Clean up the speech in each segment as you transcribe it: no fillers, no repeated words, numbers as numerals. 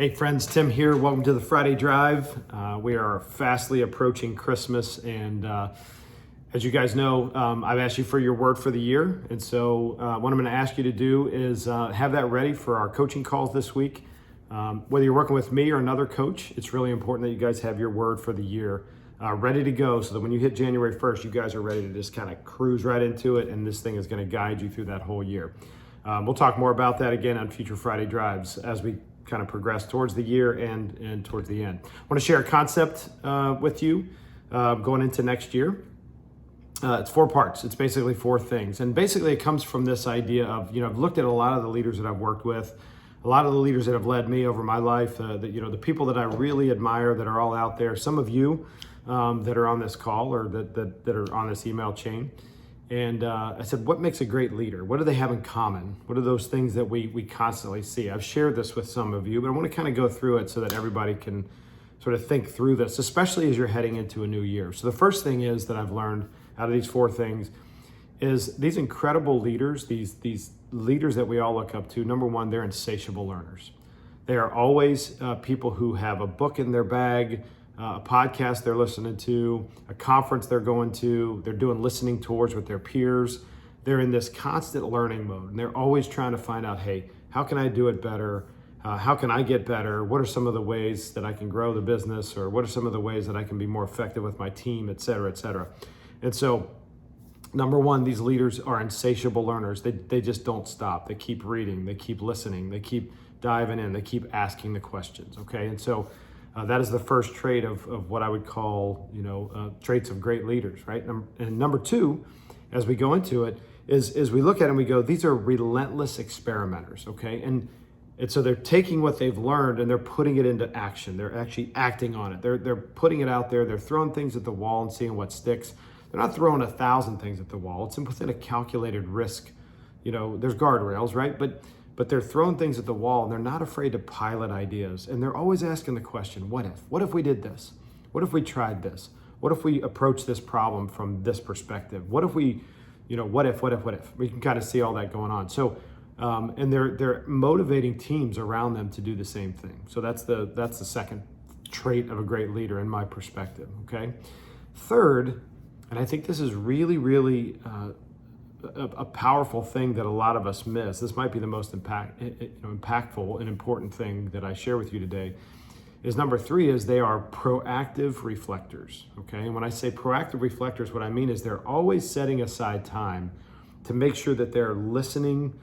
Hey friends, Tim here. Welcome to the Friday Drive. We are fastly approaching Christmas, and as you guys know, I've asked you for your word for the year. And so what I'm going to ask you to do is have that ready for our coaching calls this week. Whether you're working with me or another coach, it's really important that you guys have your word for the year ready to go, so that when you hit January 1st, you guys are ready to just kind of cruise right into it, and this thing is going to guide you through that whole year. We'll talk more about that again on future Friday Drives as we kind of progress towards the year and towards the end. I want to share a concept with you going into next year. It's 4 parts. It's basically 4 things. And basically it comes from this idea of, I've looked at a lot of the leaders that I've worked with, a lot of the leaders that have led me over my life, the people that I really admire that are all out there, some of you that are on this call or that are on this email chain. And I said, what makes a great leader? What do they have in common? What are those things that we constantly see? I've shared this with some of you, but I want to kind of go through it so that everybody can sort of think through this, especially as you're heading into a new year. So the first thing is that I've learned out of these 4 things is these incredible leaders, these leaders that we all look up to. Number one, they're insatiable learners. They are always people who have a book in their bag, a podcast they're listening to, a conference they're going to, they're doing listening tours with their peers. They're in this constant learning mode, and they're always trying to find out, hey, how can I do it better? How can I get better? What are some of the ways that I can grow the business, or what are some of the ways that I can be more effective with my team, et cetera, et cetera. And so, number one, these leaders are insatiable learners. They just don't stop. They keep reading, they keep listening, they keep diving in, they keep asking the questions, okay? And so, that is the first trait of what I would call, traits of great leaders, right? And number 2, as we go into it, is we look at it and we go, these are relentless experimenters, okay? And so they're taking what they've learned and they're putting it into action. They're actually acting on it. They're putting it out there. They're throwing things at the wall and seeing what sticks. They're not throwing 1,000 things at the wall. It's within a calculated risk. There's guardrails, right? But they're throwing things at the wall, and they're not afraid to pilot ideas. And they're always asking the question, what if? What if we did this? What if we tried this? What if we approach this problem from this perspective? What if we, what if? We can kind of see all that going on. So, and they're motivating teams around them to do the same thing. So that's the second trait of a great leader in my perspective, okay? Third, and I think this is really, really a powerful thing that a lot of us miss. This might be the most impactful and important thing that I share with you today, is number 3 is they are proactive reflectors, okay? And when I say proactive reflectors, what I mean is they're always setting aside time to make sure that they're listening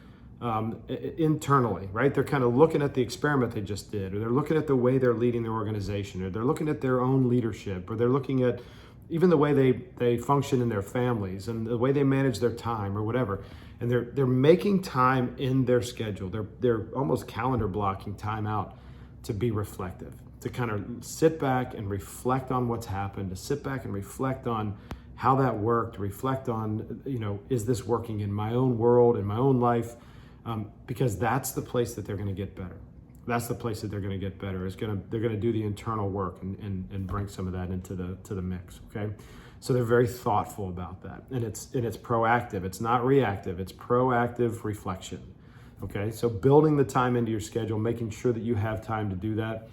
internally, right? They're kind of looking at the experiment they just did, or they're looking at the way they're leading their organization, or they're looking at their own leadership, or they're looking at even the way they function in their families and the way they manage their time or whatever. And they're making time in their schedule. They're almost calendar blocking time out to be reflective, to kind of sit back and reflect on what's happened, to sit back and reflect on how that worked, reflect on, is this working in my own world, in my own life? Because that's the place that they're going to get better. That's the place that they're going to get better. They're going to do the internal work and bring some of that into the mix. Okay, so they're very thoughtful about that, and it's proactive. It's not reactive. It's proactive reflection. Okay, so building the time into your schedule, making sure that you have time to do that.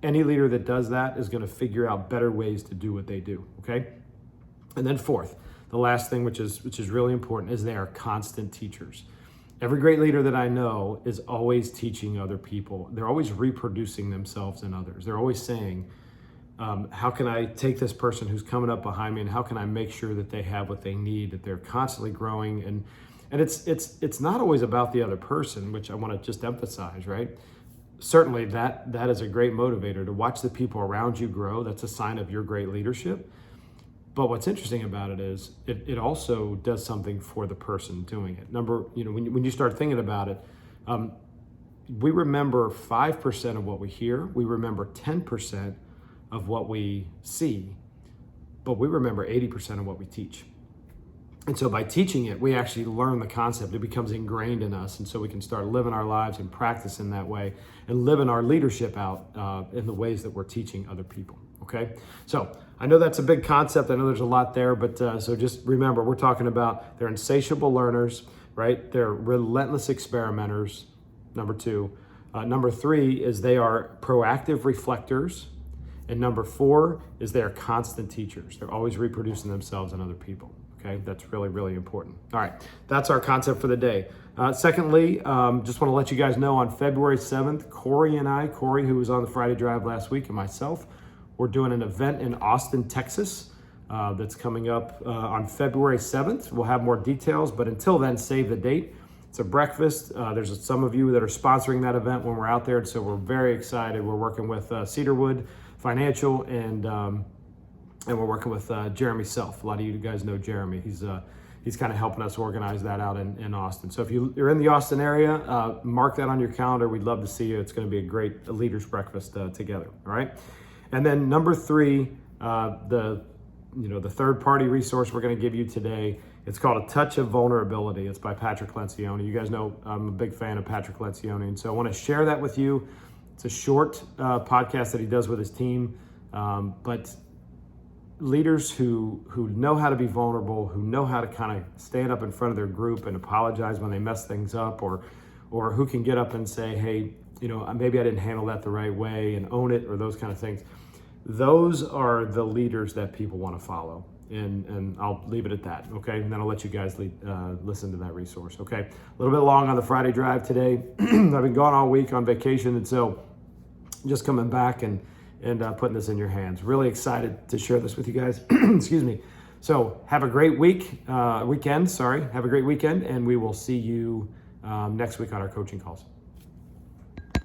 Any leader that does that is going to figure out better ways to do what they do. Okay, and then fourth, the last thing, which is really important, is they are constant teachers. Every great leader that I know is always teaching other people. They're always reproducing themselves in others. They're always saying, how can I take this person who's coming up behind me, and how can I make sure that they have what they need, that they're constantly growing? And it's not always about the other person, which I want to just emphasize, right? Certainly that is a great motivator to watch the people around you grow. That's a sign of your great leadership. But what's interesting about it is it also does something for the person doing it. When you start thinking about it, we remember 5% of what we hear. We remember 10% of what we see, but we remember 80% of what we teach. And so by teaching it, we actually learn the concept. It becomes ingrained in us. And so we can start living our lives and practice in that way and living our leadership out in the ways that we're teaching other people. Okay, so I know that's a big concept. I know there's a lot there, but so just remember, we're talking about they're insatiable learners, right? They're relentless experimenters, number 2. Number 3 is they are proactive reflectors. And number 4 is they are constant teachers. They're always reproducing themselves and other people. Okay, that's really, really important. All right, that's our concept for the day. Secondly, just want to let you guys know on February 7th, Corey, who was on the Friday Drive last week, and myself, we're doing an event in Austin, Texas, that's coming up on February 7th. We'll have more details, but until then, save the date. It's a breakfast. There's some of you that are sponsoring that event when we're out there, and so we're very excited. We're working with Cedarwood Financial, and we're working with Jeremy Self. A lot of you guys know Jeremy. He's kind of helping us organize that out in Austin. So if you're in the Austin area, mark that on your calendar. We'd love to see you. It's going to be a great leaders breakfast together. All right. And then number 3, the third party resource we're going to give you today. It's called A Touch of Vulnerability. It's by Patrick Lencioni. You guys know I'm a big fan of Patrick Lencioni, and so I want to share that with you. It's a short podcast that he does with his team, but leaders who know how to be vulnerable, who know how to kind of stand up in front of their group and apologize when they mess things up, or who can get up and say, hey, maybe I didn't handle that the right way, and own it, or those kind of things. Those are the leaders that people want to follow. And I'll leave it at that, okay? And then I'll let you guys listen to that resource, okay? A little bit long on the Friday Drive today. I've been gone all week on vacation, and so just coming back and putting this in your hands. Really excited to share this with you guys. Excuse me. So have a great weekend. Have a great weekend, and we will see you next week on our coaching calls.